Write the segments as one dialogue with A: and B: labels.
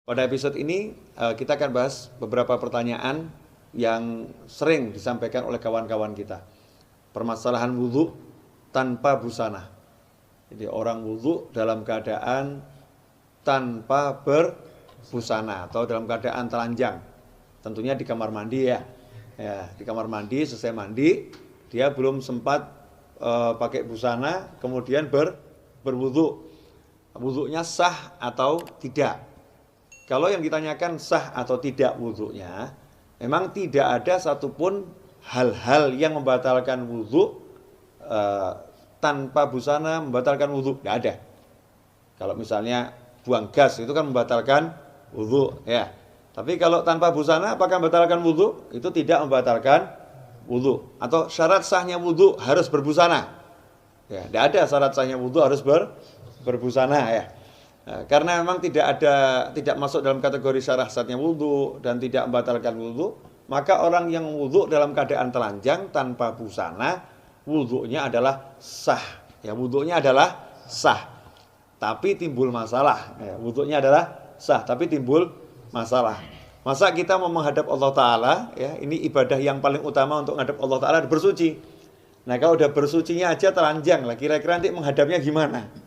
A: Pada episode ini kita akan bahas beberapa pertanyaan yang sering disampaikan oleh kawan-kawan kita. Permasalahan wudhu tanpa busana. Jadi orang wudhu dalam keadaan tanpa berbusana atau dalam keadaan telanjang. Tentunya di kamar mandi ya. Di kamar mandi, selesai mandi, dia belum sempat pakai busana, kemudian berwudhu. Wudhunya sah atau tidak? Kalau yang ditanyakan sah atau tidak wudhunya, memang tidak ada satupun hal-hal yang membatalkan wudhu tanpa busana membatalkan wudhu, tidak ada. Kalau misalnya buang gas itu kan membatalkan wudhu, ya. Tapi kalau tanpa busana apakah membatalkan wudhu? Itu tidak membatalkan wudhu. Atau syarat sahnya wudhu harus berbusana? Ya, tidak ada syarat sahnya wudhu harus berbusana, ya. Nah, karena memang tidak masuk dalam kategori syarat sahnya wudhu dan tidak membatalkan wudhu, maka orang yang wudhu dalam keadaan telanjang tanpa busana, wudhunya adalah sah. Ya, wudhunya adalah sah. Tapi timbul masalah. Ya, wudhunya adalah sah, tapi timbul masalah. Masa kita mau menghadap Allah Ta'ala, ya, ini ibadah yang paling utama untuk menghadap Allah Ta'ala, bersuci. Nah, kalau udah bersucinya aja telanjang lah, kira-kira nanti menghadapnya gimana?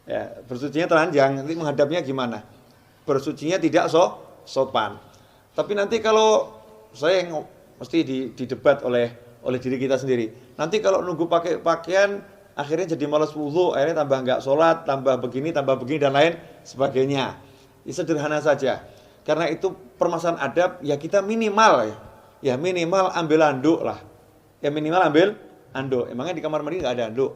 A: Ya, bersucinya telanjang, nanti menghadapnya gimana? Bersucinya tidak sopan. Tapi nanti kalau saya mesti didebat oleh diri kita sendiri. Nanti kalau nunggu pakai pakaian, akhirnya jadi malas wudhu, akhirnya tambah nggak sholat, tambah begini dan lain sebagainya. Ya, sederhana saja. Karena itu permasalahan adab, ya kita minimal ya minimal ambil anduk lah. Ya minimal ambil anduk. Emangnya di kamar mandi nggak ada anduk?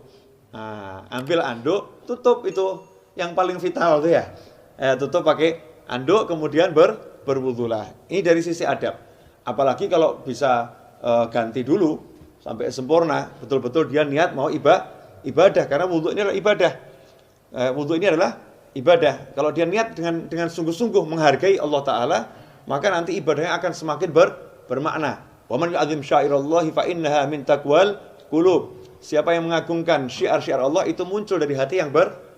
A: Nah, ambil anduk, tutup itu yang paling vital tuh ya. Tutup pakai anduk, kemudian berwudhulah. Ini dari sisi adab. Apalagi kalau bisa ganti dulu sampai sempurna, betul-betul dia niat mau ibadah, karena wudhu ini adalah ibadah. Wudhu ini adalah ibadah. Kalau dia niat dengan sungguh-sungguh menghargai Allah Ta'ala, maka nanti ibadahnya akan semakin bermakna. Wa man yu'azzim syairallahi fa innaha min taqwal qulub. Siapa yang mengagungkan syiar-syiar Allah itu muncul dari hati yang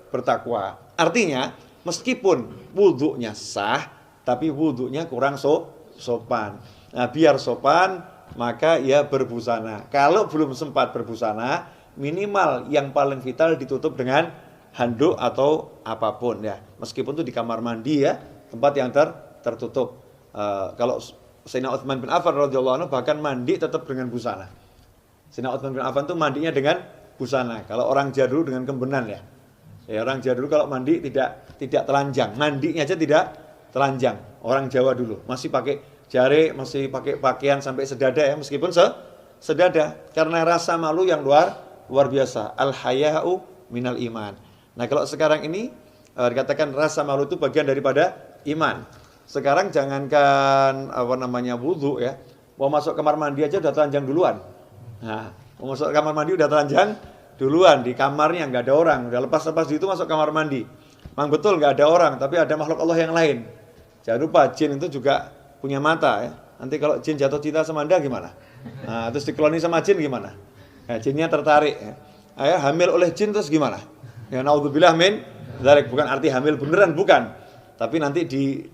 A: bertakwa. Artinya, meskipun wudhunya sah, tapi wudhunya kurang sopan. Nah, biar sopan, maka ia berbusana. Kalau belum sempat berbusana, minimal yang paling vital ditutup dengan handuk atau apapun ya. Meskipun itu di kamar mandi ya, tempat yang tertutup. Kalau Sayyidina Utsman bin Affan radhiyallahu anhu bahkan mandi tetap dengan busana. Sayyidina Utsman bin Affan itu mandinya dengan busana. Kalau orang jadul dengan kembenan ya. Ya, orang jadul kalau mandi tidak telanjang, mandinya aja tidak telanjang. Orang Jawa dulu masih pakai jari, masih pakai pakaian sampai sedada ya, meskipun sedada karena rasa malu yang luar biasa. Al-haya'u minal iman. Nah, kalau sekarang ini dikatakan rasa malu itu bagian daripada iman. Sekarang jangankan wudhu ya, mau masuk kamar mandi aja udah telanjang duluan. Nah, mau masuk kamar mandi udah telanjang duluan, di kamarnya nggak ada orang, udah lepas-lepas di itu masuk kamar mandi. Memang betul nggak ada orang, tapi ada makhluk Allah yang lain. Jangan lupa jin itu juga punya mata ya. Nanti kalau jin jatuh cinta sama Anda gimana? Nah, terus dikeloni sama jin gimana? Nah, jinnya tertarik ya. Hamil oleh jin terus gimana? Ya naudzubillah min dzalik, bukan arti hamil beneran bukan. Tapi nanti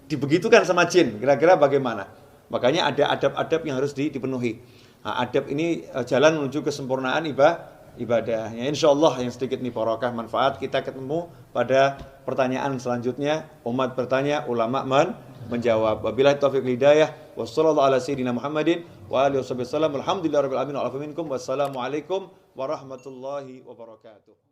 A: dibegitukan sama jin, kira-kira bagaimana? Makanya ada adab-adab yang harus dipenuhi. Nah, adab ini jalan menuju kesempurnaan ibadah. Ya, insyaallah yang sedikit ini barokah manfaat. Kita ketemu pada pertanyaan selanjutnya. Umat bertanya, ulama menjawab. Wabillahi taufiq hidayah. Wassallallahu ala sayyidina Muhammadin wa alihi wasallam. Alhamdulillahirabbil alamin. Wassalamualaikum warahmatullahi wabarakatuh.